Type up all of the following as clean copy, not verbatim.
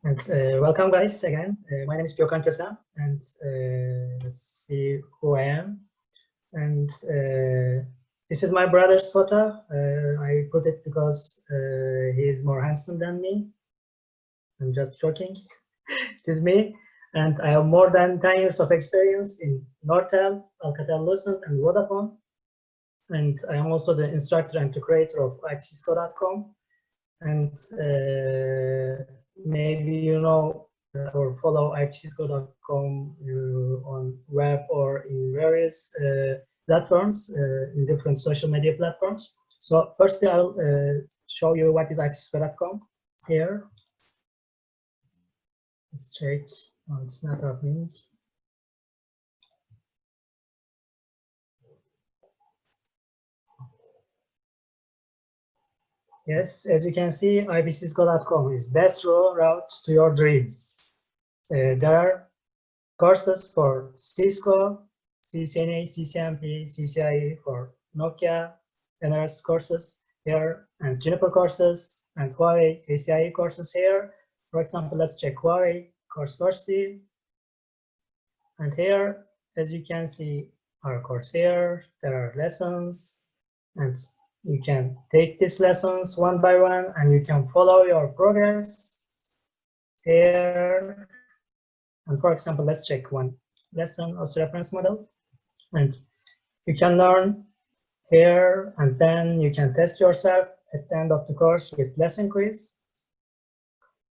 And welcome, guys, again. My name is Gokhan Kosem, and let's see who I am. And this is my brother's photo. I put it because he is more handsome than me. I'm just joking. It is me, and I have more than 10 years of experience in Nortel, Alcatel-Lucent, and Vodafone. And I am also the instructor and the creator of IPv6.com. And maybe you know or follow IPv6.com on web or in various platforms, in different social media platforms. So firstly, I'll show you what is IPv6.com here. Let's check. Oh, it's not opening. Yes, as you can see, IPv6.com is best route to your dreams. There are courses for Cisco, CCNA, CCNP, CCIE for Nokia, NRS courses here, and Juniper courses, and Huawei ACIE courses here. For example, let's check Huawei course firstly. And here, as you can see, our course here, there are lessons, and you can take these lessons one by one, and you can follow your progress here. And for example, let's check one lesson as reference model. And you can learn here, and then you can test yourself at the end of the course with lesson quiz.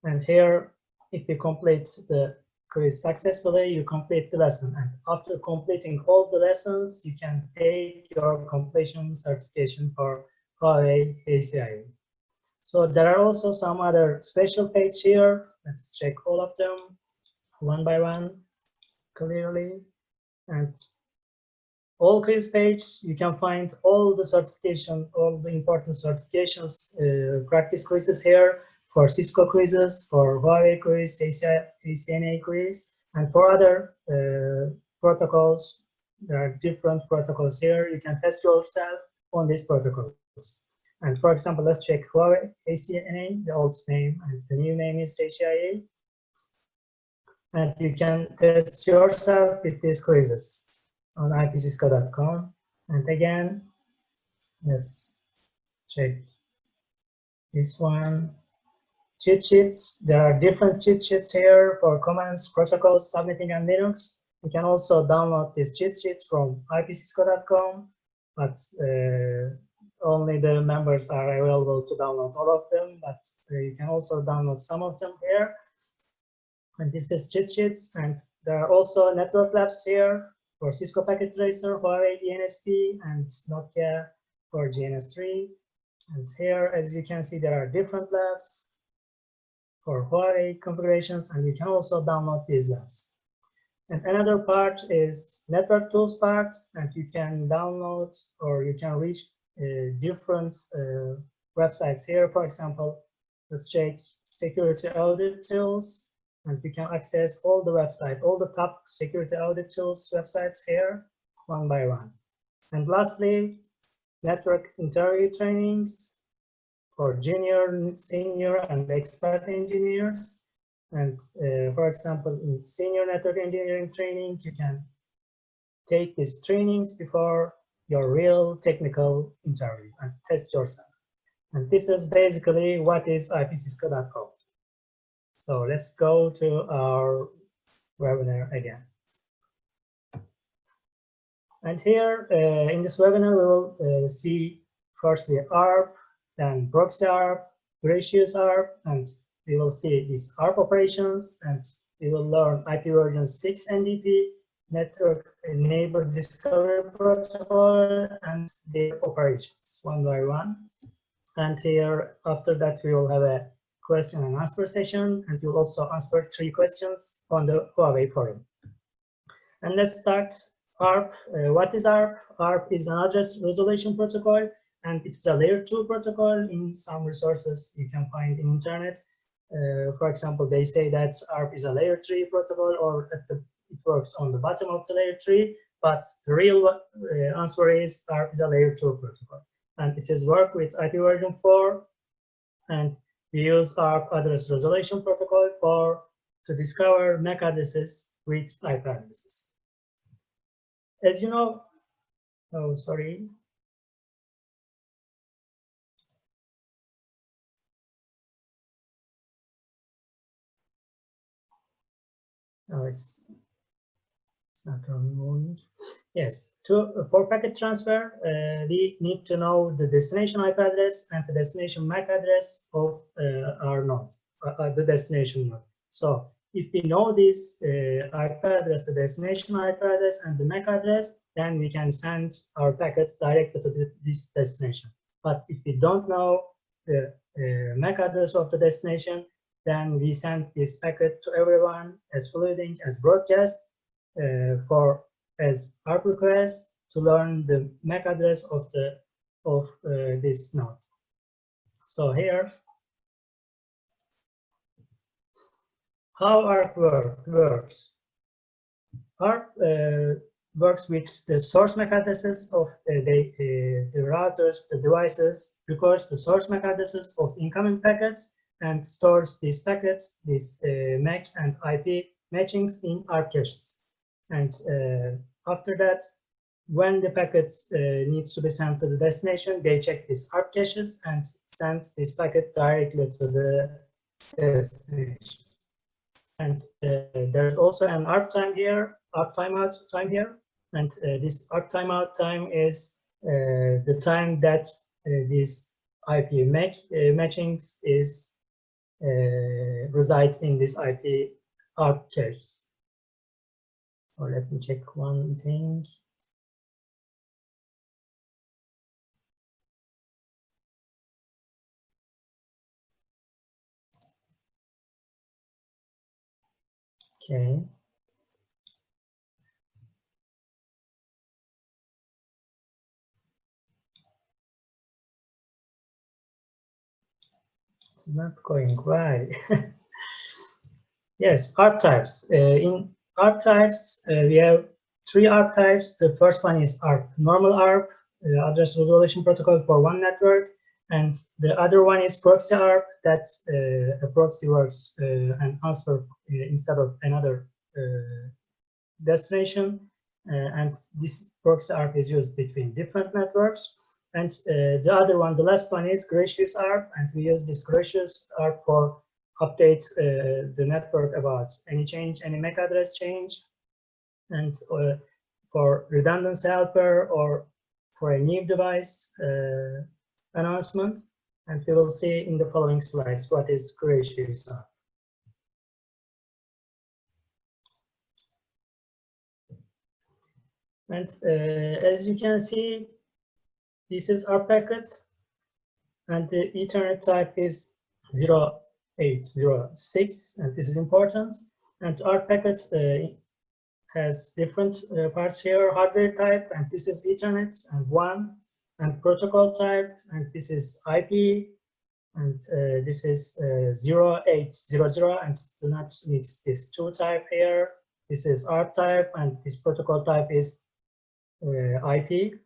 And here, if you complete the quiz successfully, you complete the lesson. And after completing all the lessons, you can take your completion certification for Huawei ACIE. So there are also some other special pages here. Let's check all of them one by one clearly. And all quiz pages, you can find all the certification, all the important certifications, practice quizzes here, for Cisco quizzes, for Huawei quiz, ACNA quiz, and for other protocols. There are different protocols here. You can test yourself on these protocols. And for example, let's check Huawei ACNA, the old name, and the new name is ACIA. And you can test yourself with these quizzes on IPv6.com. And again, let's check this one. Cheat sheets. There are different cheat sheets here for commands, protocols, subnetting, and Linux. You can also download these cheat sheets from IPv6.com, but only the members are available to download all of them, but you can also download some of them here. And this is cheat sheets, and there are also network labs here for Cisco Packet Tracer, Huawei DNSP, and Nokia for GNS3. And here, as you can see, there are different labs for Huawei configurations, and you can also download these labs. And another part is network tools part, and you can download or you can reach different websites here. For example, let's check security audit tools, and you can access all the website, all the top security audit tools websites here, one by one. And lastly, network interview trainings for junior, senior, and expert engineers. And for example, in senior network engineering training, you can take these trainings before your real technical interview and test yourself. And this is basically what is IPv6.com. So let's go to our webinar again. And here in this webinar, we will see firstly ARP, then Proxy ARP, Gratuitous ARP, and we will see these ARP operations, and we will learn IPv6 NDP, Network Neighbor Discovery Protocol, and their operations one by one. And here, after that, we will have a question and answer session, and we'll also answer 3 questions on the Huawei forum. And let's start ARP. What is ARP? ARP is an address resolution protocol, and it's a layer 2 protocol. In some resources you can find in internet. For example, they say that ARP is a layer 3 protocol, or it works on the bottom of the layer 3, but the real answer is ARP is a layer 2 protocol. And it is work with IP version 4, and we use ARP address resolution protocol to discover MAC addresses with IP addresses. As you know, oh, sorry. Oh, it's not moving. Yes, for packet transfer, we need to know the destination IP address and the destination MAC address of our node, the destination node. So if we know this IP address, the destination IP address, and the MAC address, then we can send our packets directly to this destination. But if we don't know the MAC address of the destination, then we send this packet to everyone as forwarding, as broadcast, as ARP request to learn the MAC address of this node. So here, how ARP works. ARP works with the source MAC addresses of the routers, the devices, records the source MAC addresses of incoming packets, and stores these packets, these MAC and IP matchings in ARP caches. And after that, when the packets needs to be sent to the destination, they check these ARP caches and send this packet directly to the destination. And there's also an ARP time here, ARP timeout time here. And this ARP timeout time is the time that these IP MAC matchings is reside in this IP ARP caches. Or let me check one thing. Okay. It's not going right. Yes, ARP types. In ARP types, we have 3 ARP types. The first one is ARP Normal ARP, address resolution protocol for one network, and the other one is Proxy ARP. That a proxy works and transfer instead of another destination, and this Proxy ARP is used between different networks. And the other one, the last one, is Gratuitous ARP, and we use this Gratuitous ARP for update the network about any change, any MAC address change, and for redundancy helper or for a new device announcement. And we will see in the following slides what is Gratuitous ARP. And as you can see, this is our packet, and the Ethernet type is 0806, and this is important. And our packet has different parts here: hardware type, and this is Ethernet, and WAN, and protocol type, and this is IP, and this is 0800, and do not mix this 2 type here. This is ARP type, and this protocol type is IP.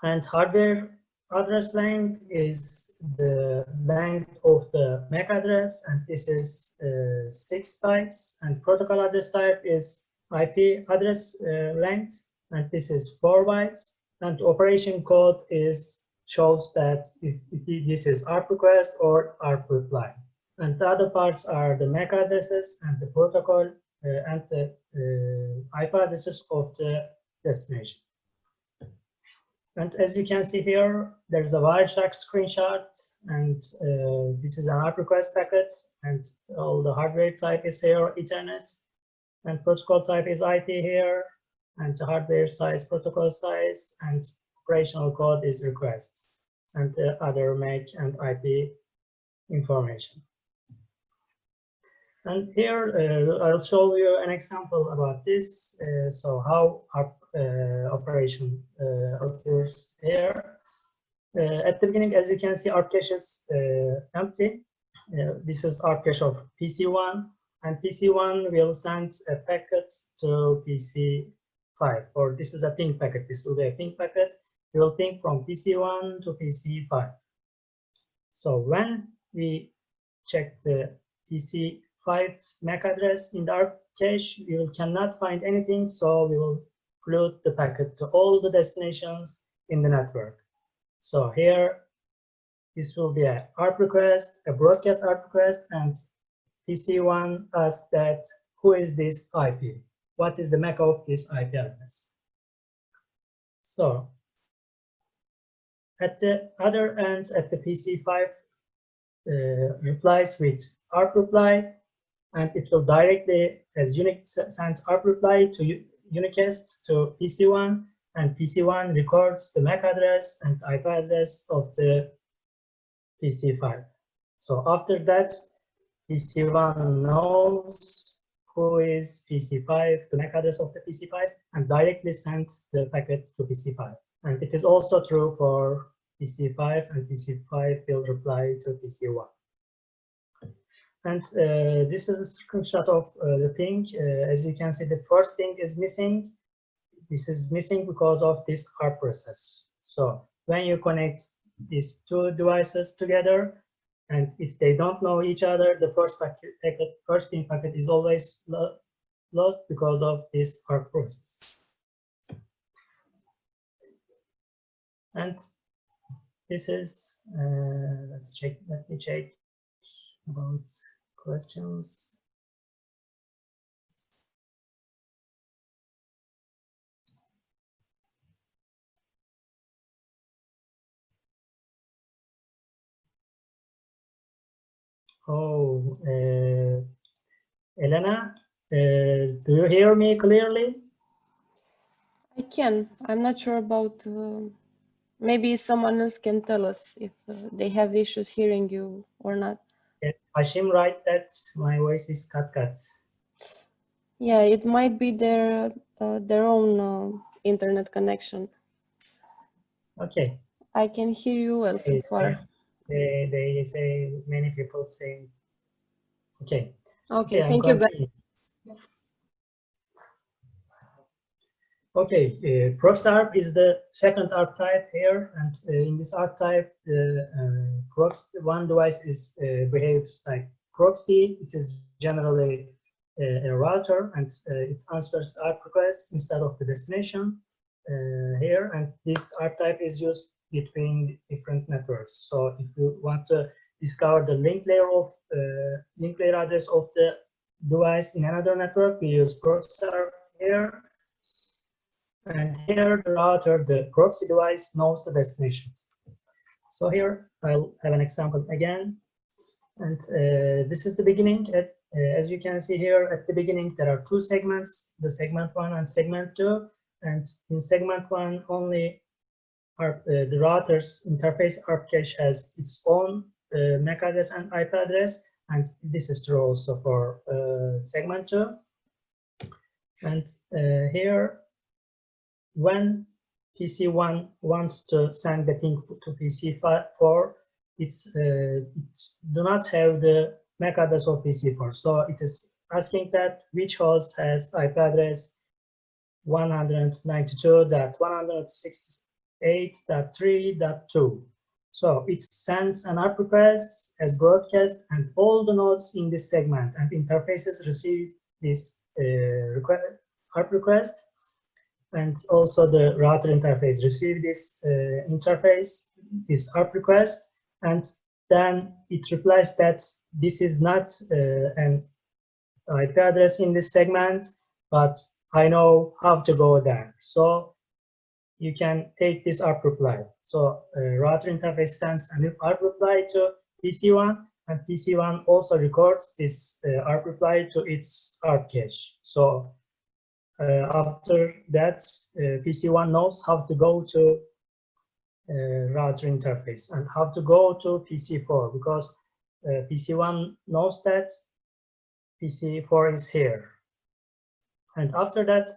And hardware address length is the length of the MAC address, and this is 6 bytes. And protocol address type is IP address length, and this is 4 bytes. And operation code shows that if this is ARP request or ARP reply. And the other parts are the MAC addresses and the protocol and the IP addresses of the destination. And as you can see here, there's a Wireshark screenshot, and this is an ARP request packet, and all the hardware type is here, Ethernet, and protocol type is IP here, and the hardware size, protocol size, and operational code is request, and the other MAC and IP information. And here I'll show you an example about this. So how ARP operation occurs here. At the beginning, as you can see, ARP cache is empty. This is ARP cache of PC1, and PC1 will send a packet to PC5, or this is a ping packet. This will be a ping packet. We will ping from PC1 to PC5. So when we check the PC5's MAC address in the ARP cache, we cannot find anything, so we will float the packet to all the destinations in the network. So here, this will be a ARP request, a broadcast ARP request, and PC1 asks that, who is this IP? What is the MAC of this IP address? So at the other end, at the PC5 replies with ARP reply, and it will directly, as Unix, send ARP reply to unicast to PC1, and PC1 records the MAC address and IP address of the PC5. So after that, PC1 knows who is PC5, the MAC address of the PC5, and directly sends the packet to PC5. And it is also true for PC5, and PC5 will reply to PC1. And this is a screenshot of the ping. As you can see, the first ping is missing. This is missing because of this ARP process. So when you connect these two devices together, and if they don't know each other, the first ping packet is always lost because of this ARP process. And this is, let me check about questions. Oh, Elena, do you hear me clearly? I can. I'm not sure about, maybe someone else can tell us if they have issues hearing you or not. Yes, Hashim, right, that my voice is cut. Yeah, it might be their own internet connection. Okay. I can hear you well so far. They say, many people say, okay. Okay, thank you, guys. Okay, Proxy ARP is the second ARP type here, and in this ARP type, the one device behaves like proxy. It is generally a router, and it answers ARP requests instead of the destination here. And this ARP type is used between different networks. So if you want to discover the link layer address of the device in another network, we use Proxy ARP here. And here the router, the proxy device, knows the destination. So here I'll have an example again. And this is the beginning. As you can see here at the beginning, there are two segments, the segment 1 and segment 2. And in segment 1, only the router's interface ARP cache has its own MAC address and IP address. And this is true also for segment 2. And here, when PC1 wants to send the ping to PC4, it do not have the MAC address of PC4. So it is asking that which host has IP address 192.168.3.2. So it sends an ARP request as broadcast, and all the nodes in this segment and interfaces receive this ARP request. And also the router interface receive this this ARP request, and then it replies that this is not an IP address in this segment, but I know how to go there. So you can take this ARP reply. So router interface sends an ARP reply to PC1, and PC1 also records this ARP reply to its ARP cache. So after that, PC1 knows how to go to router interface and how to go to PC4, because PC1 knows that PC4 is here. And after that,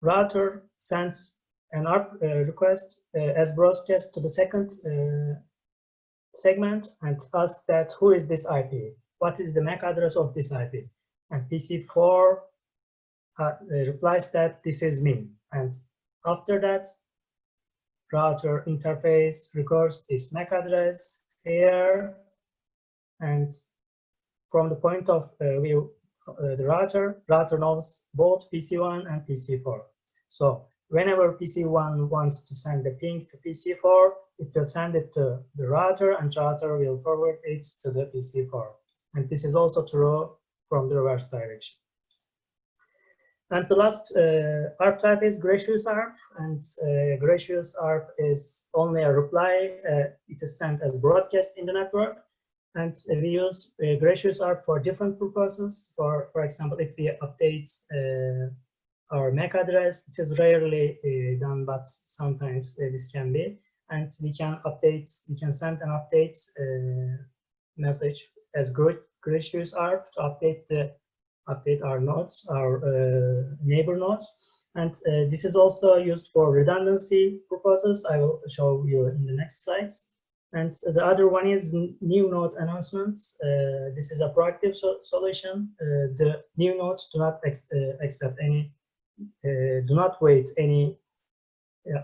router sends an ARP request as broadcast to the second segment and asks that, who is this IP? What is the MAC address of this IP? And PC4 replies that this is me. And after that, router interface records this MAC address here, and from the point of view the router knows both PC1 and PC4. So whenever PC1 wants to send the ping to PC4, it will send it to the router, and router will forward it to the PC4. And this is also true from the reverse direction. And the last ARP type is Gratuitous ARP, and Gratuitous ARP is only a reply. It is sent as broadcast in the network, and we use Gratuitous ARP for different purposes. For example, if we update our MAC address, it is rarely done, but sometimes this can be, and we can send an update message as Gratuitous ARP to update our nodes, our neighbor nodes. And this is also used for redundancy purposes. I will show you in the next slides. And the other one is new node announcements. This is a proactive solution. The new nodes do not accept any, do not wait any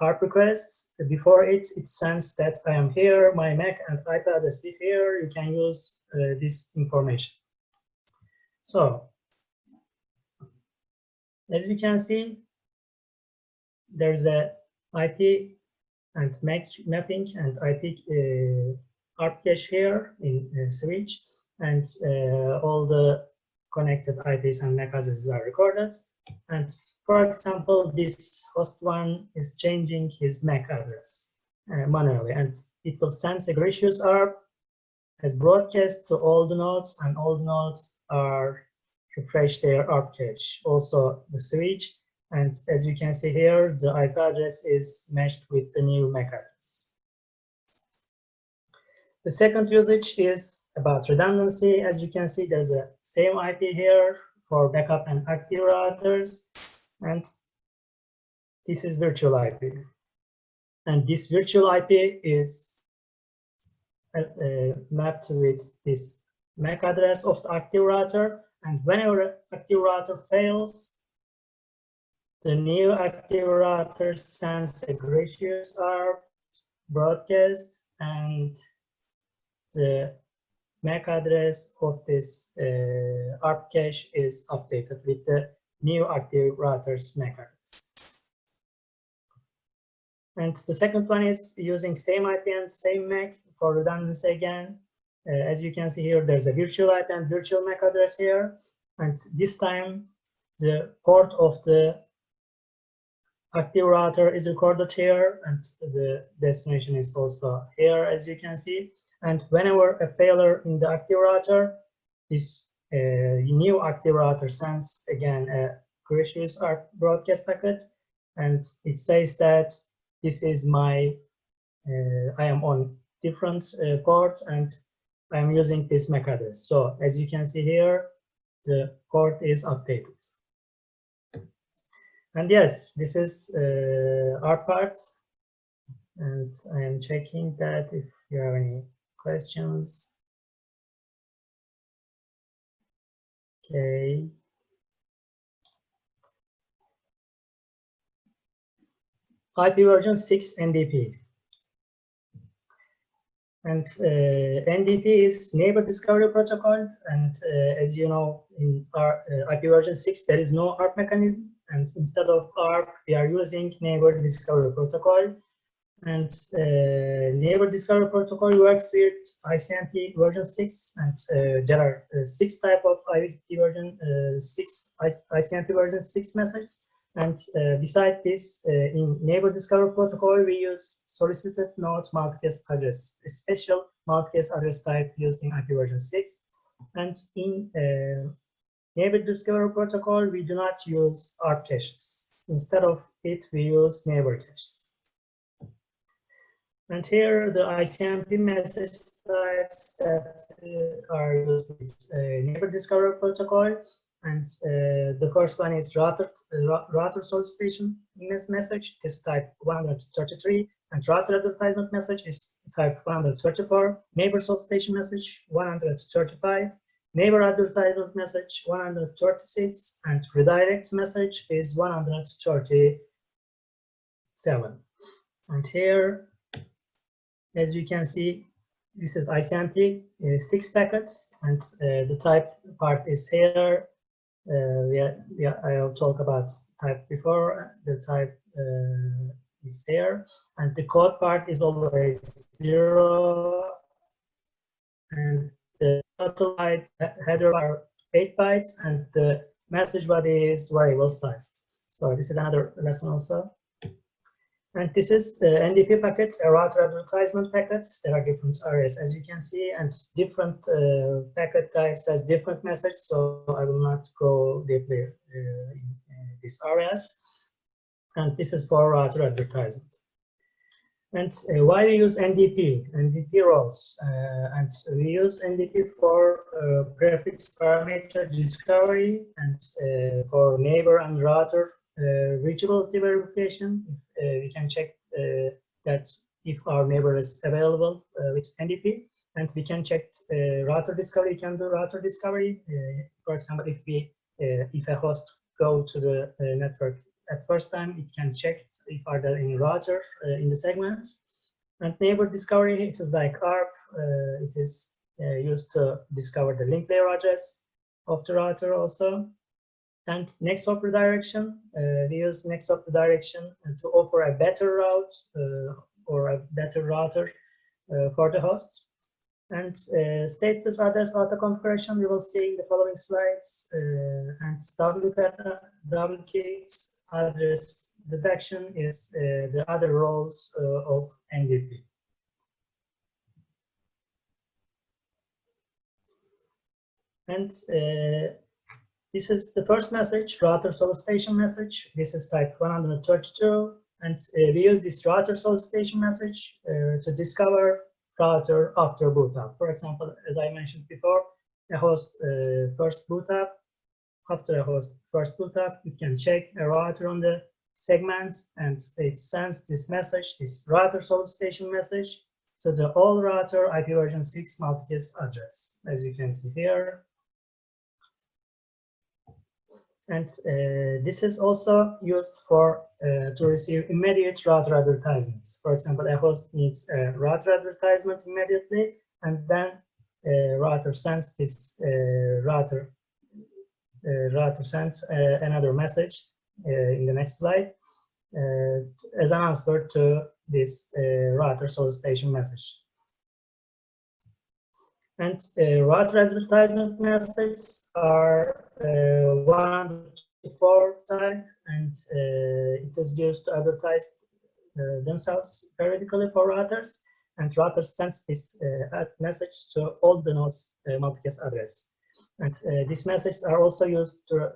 ARP requests. Before it sends that I am here, my MAC and IP address is here. You can use this information. So, as you can see, there's a IP and MAC mapping and IP ARP cache here in switch, and all the connected IPs and MAC addresses are recorded. And for example, this host one is changing his MAC address manually, and it will send a Gratuitous ARP as broadcast to all the nodes, and all the nodes are refresh their ARP cache. Also the switch, and as you can see here, the IP address is matched with the new MAC address. The second usage is about redundancy. As you can see, there's a same IP here for backup and active routers, and this is virtual IP. And this virtual IP is mapped with this MAC address of the active router. And whenever active router fails, the new active router sends a Gratuitous ARP broadcast, and the MAC address of this ARP cache is updated with the new active router's MAC address. And the second one is using same IP and same MAC for redundancy again. As you can see here, there's a virtual IP and virtual MAC address here, and this time the port of the active router is recorded here, and the destination is also here, as you can see. And whenever a failure in the active router, this new active router sends again a Gratuitous ARP broadcast packet, and it says that this is my, I am on different port, and I am using this MAC address. So as you can see here, the port is updated. And yes, this is our part. And I am checking that if you have any questions. Okay. IPv6 NDP. And NDP is Neighbor Discovery Protocol. And as you know, in our IPv6, there is no ARP mechanism. And instead of ARP, we are using Neighbor Discovery Protocol. And Neighbor Discovery Protocol works with ICMP version 6. And there are 6 types of ICMP version 6 messages. And besides this, in Neighbor Discovery Protocol, we use solicited node multicast address, a special multicast address type used in IPv6. And in Neighbor Discovery Protocol, we do not use ARP caches. Instead of it, we use neighbor caches. And here the ICMP message types that are used with Neighbor Discovery Protocol. And the first one is router solicitation message, it is type 133, and router advertisement message is type 134, neighbor solicitation message 135, neighbor advertisement message 136, and redirect message is 137. And here, as you can see, this is ICMP 6 packets, and the type part is here. I will talk about type before. The type is here, and the code part is always 0, and the total byte header are 8 bytes, and the message body is variable sized. So this is another lesson also. And this is NDP packets, router advertisement packets. There are different areas, as you can see, and different packet types has different messages. So I will not go deeply in these areas. And this is for router advertisement. And why we use NDP roles? And we use NDP for prefix parameter discovery and for neighbor and router reachability verification. We can check that if our neighbor is available with NDP, and we can check router discovery. We can do router discovery. For example, if a host go to the network at first time, it can check if are there any router in the segment. And neighbor discovery, it is like ARP. It is used to discover the link layer address of the router also. And next hop redirection, we use next hop redirection to offer a better route or a better router for the host. And status address auto configuration, we will see in the following slides. And duplicate address detection is the other roles of NDP. And this is the first message, router solicitation message. This is type 132, and we use this router solicitation message to discover router after boot up. For example, as I mentioned before, a host first boot up. After a host first boot up, it can check a router on the segment, and it sends this message, this router solicitation message, to the all router IPv6 multicast address, as you can see here. And this is also used for to receive immediate router advertisements. For example, a host needs a router advertisement immediately, and then router sends this router sends another message in the next slide as an answer to this router solicitation message. And router advertisement messages are 124 type, and it is used to advertise themselves periodically for routers, and routers sends this message to all the nodes multicast address. And these messages are also used to,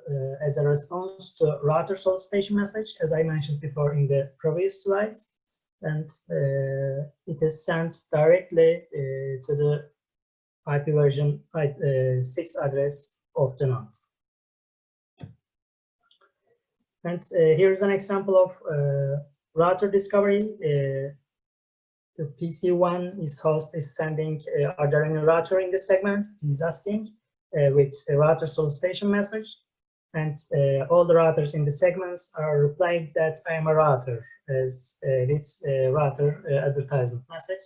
as a response to router solicitation message, as I mentioned before in the previous slides, and it is sent directly to the IPv6 address of the node. And here's an example of router discovery. The PC1 host is sending, are there any router in the segment? He's asking with a router solicitation message. And all the routers in the segments are replying that I am a router as its router advertisement message.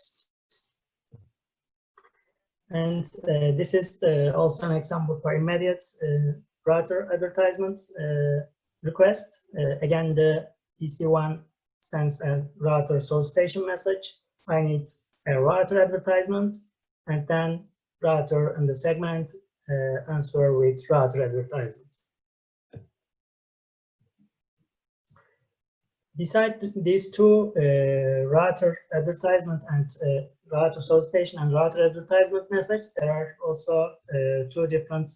And this is also an example for immediate router advertisement request. Again, the PC1 sends a router solicitation message. I need a router advertisement, and then router and the segment answer with router advertisement. Besides these two, router advertisement and router solicitation and router advertisement messages, there are also two different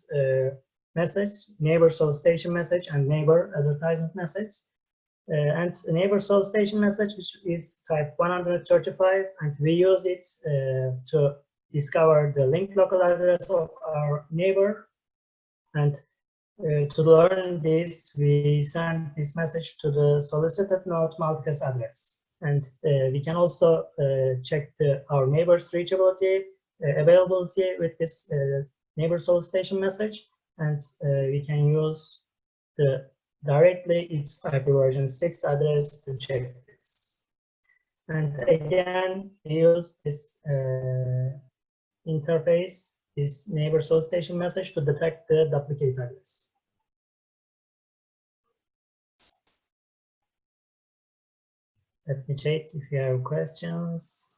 messages: neighbor solicitation message and neighbor advertisement message. And the neighbor solicitation message, which is type 135, and we use it to discover the link local address of our neighbor. And to learn this, we send this message to the solicited node multicast address. And we can also check our neighbor's reachability, availability with this neighbor solicitation message. And we can use directly its IPv6 address to check this. And again, we use this interface this neighbor solicitation message to detect the duplicate address. Let me check if you have questions.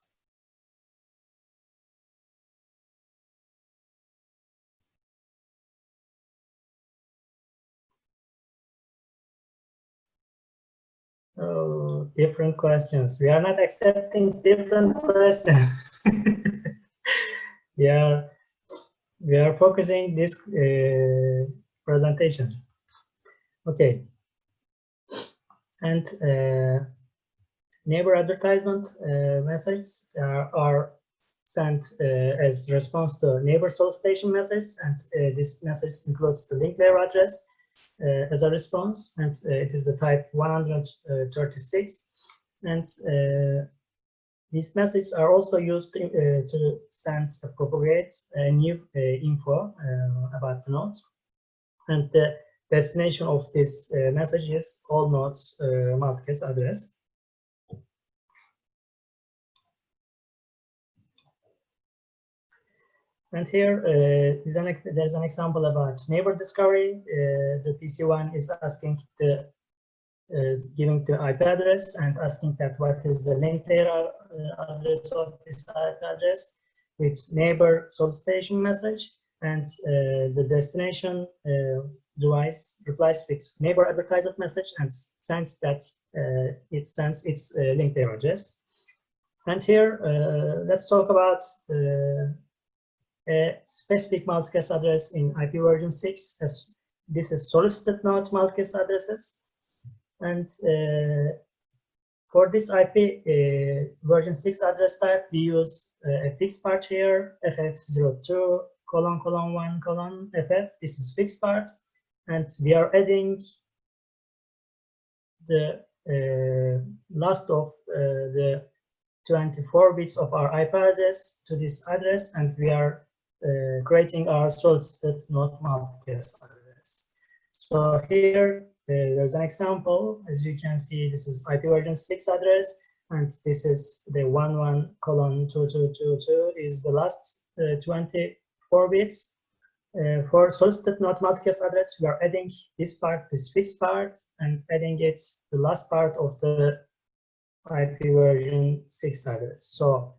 Oh, different questions. We are not accepting different questions. we are focusing this presentation. Okay. And neighbor advertisement messages are sent as response to neighbor solicitation message, and this message includes the link layer address as a response, and it is the type 136. And these messages are also used to send propagate new info about the node, and the destination of this message is all nodes multicast address. And here there's an example about neighbor discovery. The PC1 is asking the giving the IP address and asking that what is the link layer address of this IP address with neighbor solicitation message, and the destination device replies with neighbor advertisement message and sends that it sends its link layer address. And here let's talk about a specific multicast address in IP version 6, as this is solicited node multicast addresses. And for this IP version 6 address type, we use a fixed part here, ff02::1:ff. This is fixed part, and we are adding the last of the 24 bits of our IP address to this address, and we are creating our solicited node multicast address. So here there's an example. As you can see, this is IP version 6 address, and this is the 11:2222 is the last 24 bits. For solicited node multicast address, we are adding this part, this fixed part, and adding it the last part of the IP version 6 address. So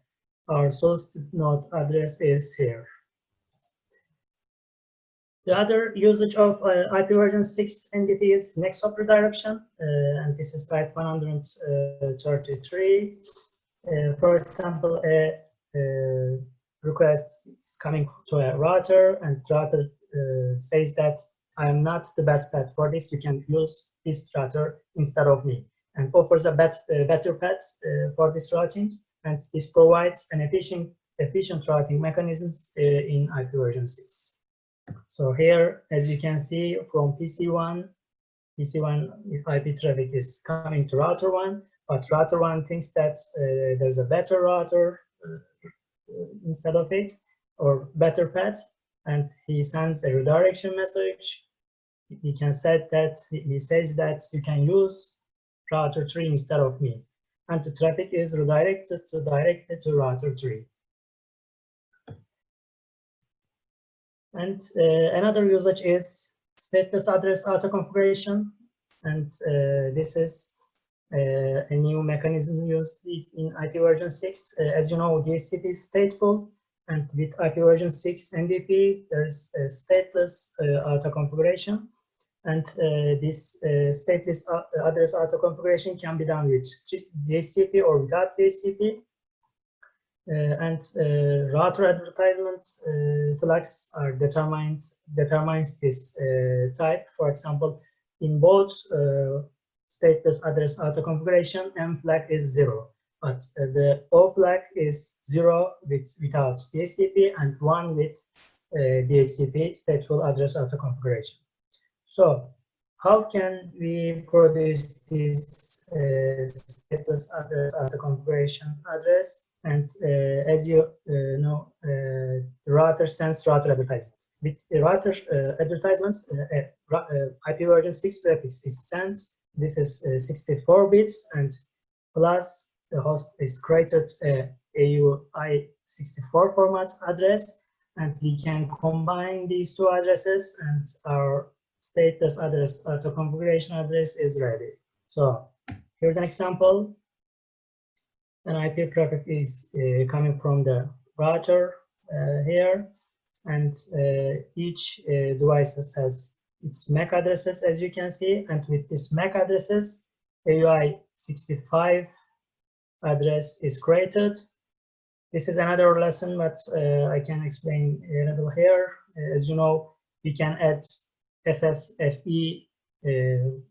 our solicited node address is here. The other usage of IP version 6 NDP is next hop redirection, and this is type 133. For example, a request is coming to a router, and router says that I am not the best path for this, you can use this router instead of me, and offers a better path for this routing, and this provides an efficient routing mechanisms in IP version 6. So here, as you can see from PC1, if IP traffic is coming to router 1, but router 1 thinks that there's a better router instead of it, or better path, and he sends a redirection message. He can set that, he says that you can use router 3 instead of me, and the traffic is redirected to router 3. And another usage is stateless address auto configuration, and this is a new mechanism used in IP version 6. As you know, DHCP is stateful, and with IP version 6 NDP, there's a stateless auto configuration, and this stateless address auto configuration can be done with DHCP or without DHCP. And router advertisement flags are determines this type. For example, in both stateless address auto configuration, M flag is 0, but the O flag is 0 without DHCP and 1 with DHCP stateful address auto configuration. So how can we produce this stateless address auto configuration address? And as you know, the router sends router advertisements. With the router advertisements, IP version 6 prefix is sent. This is 64 bits, and plus the host is created a AUI64 format address, and we can combine these two addresses, and our stateless address auto configuration address is ready. So here's an example. An IP prefix is coming from the router here, and each device has its MAC addresses, as you can see, and with this MAC addresses, AUI65 address is created. This is another lesson, but I can explain a little here. As you know, we can add FFFE in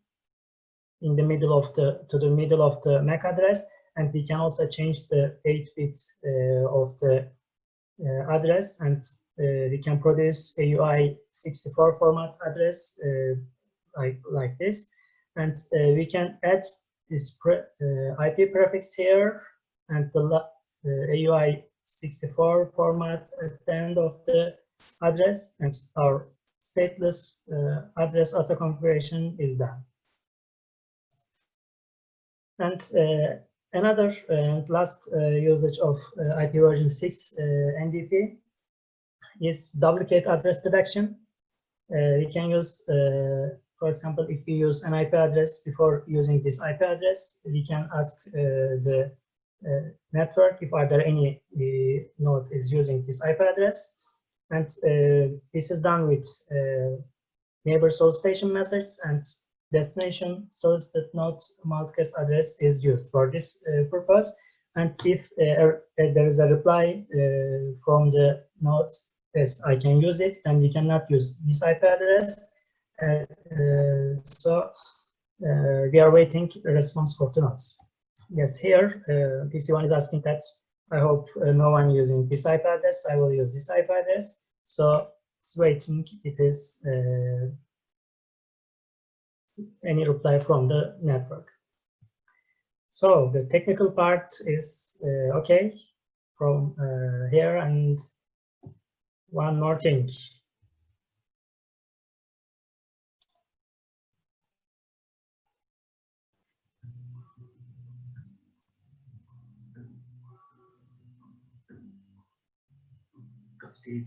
the middle of the middle of the MAC address, and we can also change the 8-bit of the address, and we can produce AUI64 format address like this, and we can add this IP prefix here and the AUI64 format at the end of the address, and our stateless address auto configuration is done. And another and last usage of IPv6 NDP is duplicate address detection. We can use, for example, if we use an IP address before using this IP address, we can ask the network if are there any node is using this IP address, and this is done with neighbor solicitation methods, and destination solicited node multicast address is used for this purpose. And if there is a reply from the nodes, yes, I can use it, and we cannot use this IP address. So we are waiting a response of the nodes. Yes, here PC1 is asking that I hope no one using this IP address. I will use this IP address. So it's waiting. It is any reply from the network. So the technical part is okay from here, and one more thing.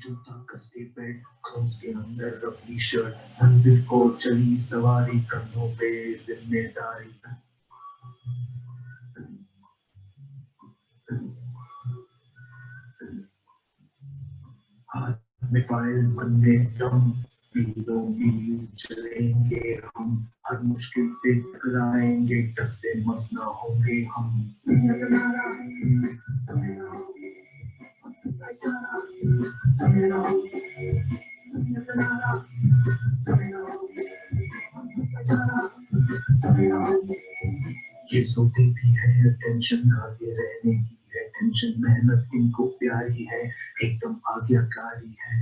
जूता कस्टे पेट chromes के अंदर रफली shirt मंदिर को चली सवारी कंधों पे जिम्मेदारी हाथ में पायल बनने दम पीलों पीलू चलेंगे हम हर मुश्किल से टकराएंगे डर से मस ना होंगे हम ये सोते भी है टेंशन आगे रहने की है टेंशन मेहनत इनको प्यारी है एकदम आज्ञाकारी है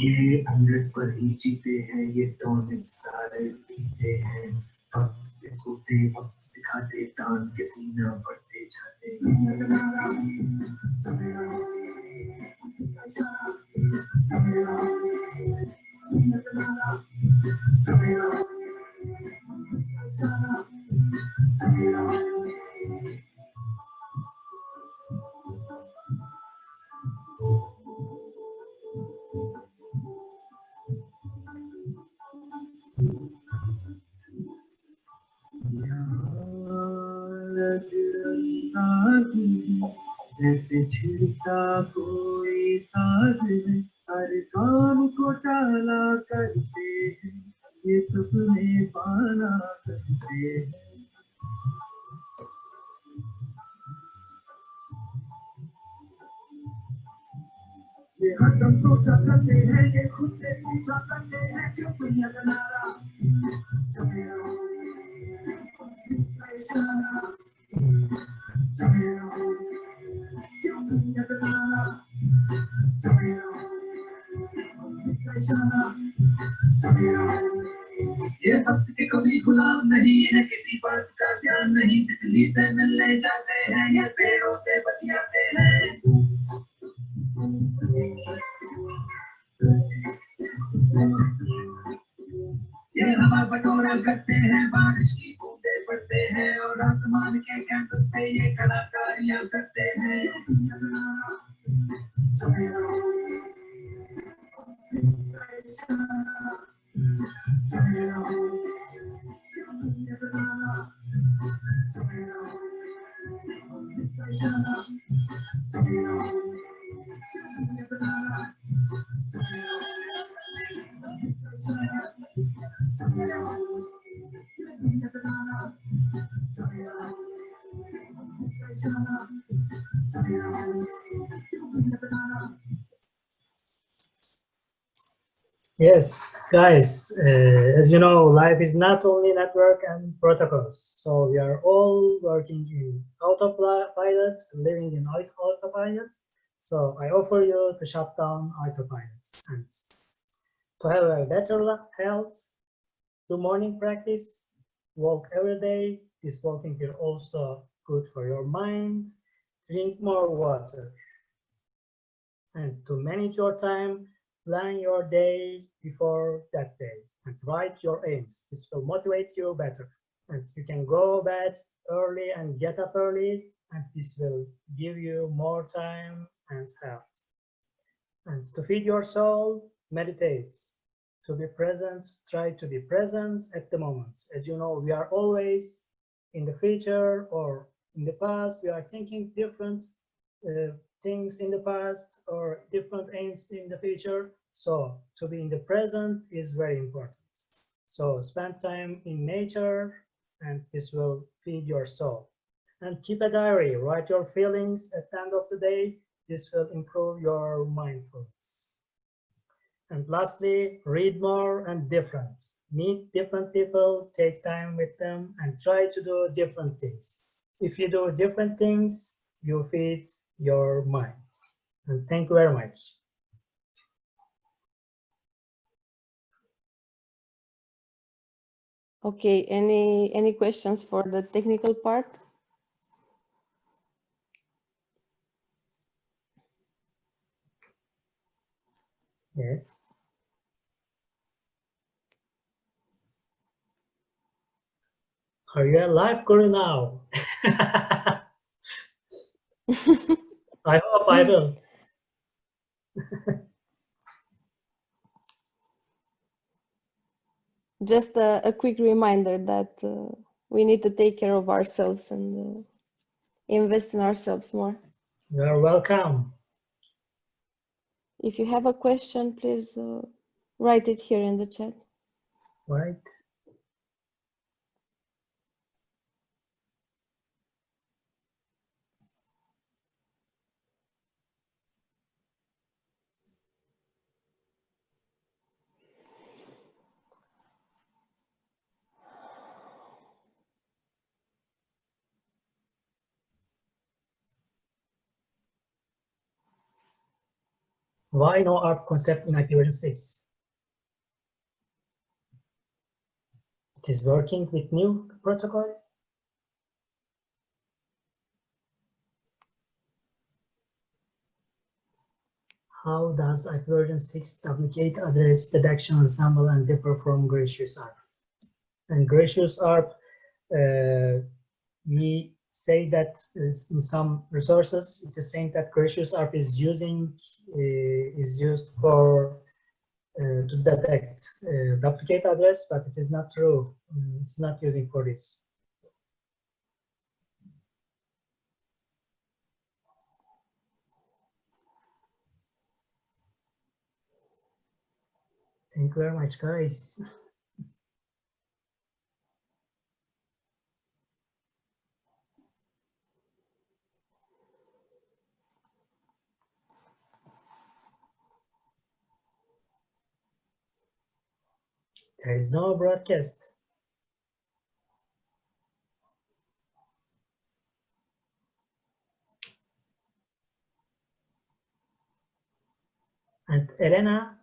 ये अमृत पर ही जीते हैं ये टॉनिक सारे पीते हैं सोते वक्त दिखाते तान के सीना बढ़ते जाते जैसे छिड़ता कोई साज हर काम को टाला करते हैं ये सपने पाला करते हैं ये हरदम सोचा करते हैं ये खुद से पूछा करते हैं क्यों दुनिया का नारा ये वक्त के कभी गुलाम नहीं है किसी बात का ध्यान नहीं तितली से मिलने जाते हैं ये पेड़ों से बतियाते हैं ये हवा बटोर कोयल करते हैं, बारिश की बूंदें पड़ते हैं और आसमान के कैंपस पे ये कलाकारियां करते हैं। Yes, guys, as you know, life is not only network and protocols. So we are all working in autopilots, living in autopilots. So I offer you to shut down autopilots and to have a better health, do morning practice, walk every day. This walking is also good for your mind. Drink more water. And to manage your time, plan your day before that day and write your aims. This will motivate you better. And you can go bed early and get up early, and this will give you more time and health. And to feed your soul, meditate. To be present, try to be present at the moment. As you know, we are always in the future or in the past. We are thinking different things in the past or different aims in the future. So to be in the present is very important. So spend time in nature and this will feed your soul. And keep a diary, write your feelings at the end of the day. This will improve your mindfulness. And lastly, read more and different. Meet different people, take time with them and try to do different things. If you do different things, you feed your mind. And thank you very much. Okay, any questions for the technical part? Yes. Are you alive, Guru, now? I hope I will. Just a quick reminder that we need to take care of ourselves and invest in ourselves more. You are welcome. If you have a question, please write it here in the chat. Right. Why no ARP concept in IPv6? It is working with new protocol. How does IPv6 duplicate address detection ensemble and differ from Gratuitous ARP? And Gratuitous ARP, we say that in some resources, it is saying that Gratuitous ARP is used for to detect duplicate address, but it is not true. It's not using for this. Thank you very much, guys. There is no broadcast. And Elena,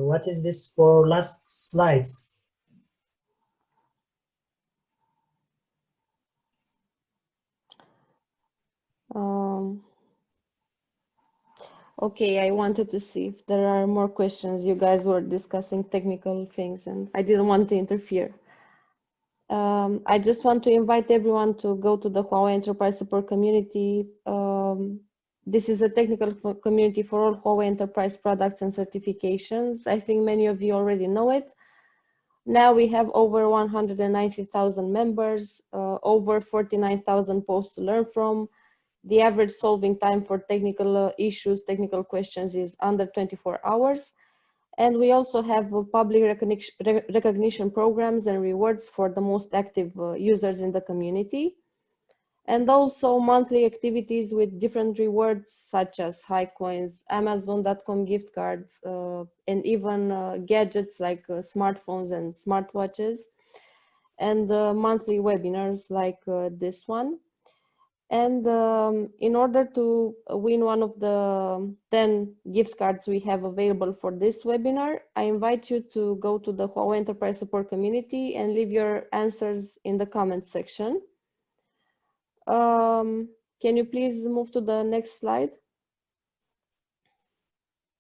what is this for last slides? Okay, I wanted to see if there are more questions. You guys were discussing technical things and I didn't want to interfere. I just want to invite everyone to go to the Huawei Enterprise Support Community. This is a technical community for all Huawei Enterprise products and certifications. I think many of you already know it. Now we have over 190,000 members, over 49,000 posts to learn from. The average solving time for technical issues, technical questions is under 24 hours. And we also have public recognition programs and rewards for the most active users in the community. And also monthly activities with different rewards such as high coins, Amazon.com gift cards, and even gadgets like smartphones and smartwatches, and monthly webinars like this one. And in order to win one of the 10 gift cards we have available for this webinar, I invite you to go to the Huawei Enterprise Support Community and leave your answers in the comments section. Can you please move to the next slide?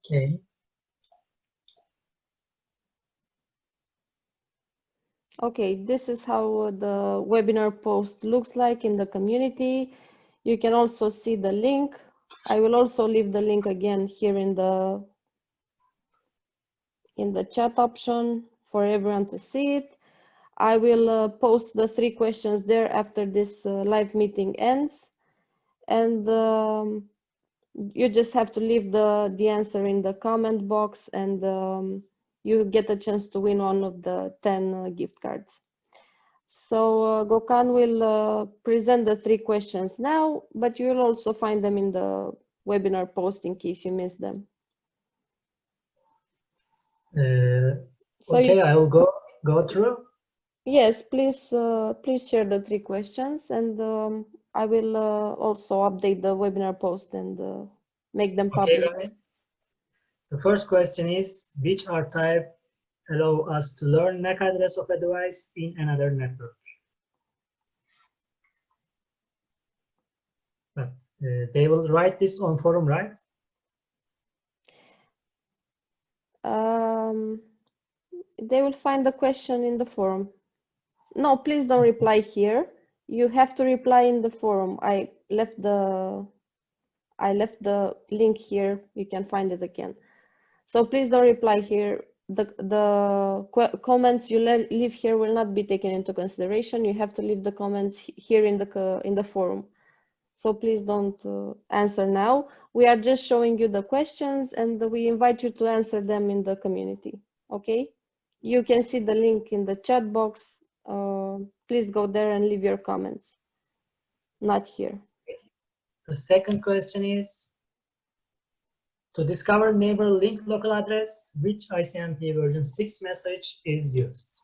Okay. Okay, this is how the webinar post looks like in the community. You can also see the link. I will also leave the link again here in the chat option for everyone to see it. I will post the 3 questions there after this live meeting ends. And you just have to leave the answer in the comment box, and you get a chance to win one of the 10 gift cards. So Gokhan will present the 3 questions now, but you will also find them in the webinar post in case you missed them. Okay, I will go through. Yes, please share the 3 questions, and I will also update the webinar post and make them public. Okay, guys. The first question is, which ARP type allow us to learn MAC address of a device in another network? But they will write this on forum, right? They will find the question in the forum. No, please don't reply here. You have to reply in the forum. I left the link here. You can find it again. So please don't reply here. The comments you leave here will not be taken into consideration. You have to leave the comments here in the forum. So please don't answer now. We are just showing you the questions, and we invite you to answer them in the community. Okay? You can see the link in the chat box. Please go there and leave your comments. Not here. The second question is, to discover neighbor link local address, which ICMP version 6 message is used?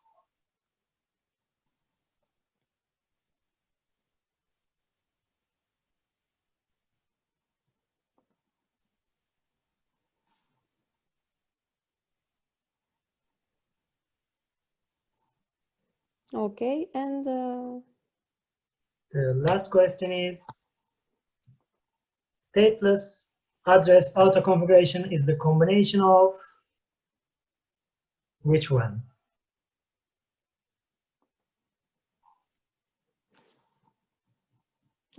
Okay, and the last question is, stateless address auto configuration is the combination of which one?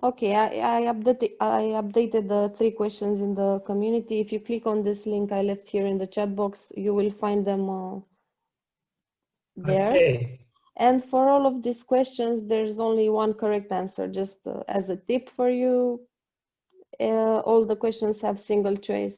okay, I updated the 3 questions in the community. If you click on this link I left here in the chat box, you will find them there. Okay. And for all of these questions, there's only one correct answer, just as a tip for you. All the questions have single choice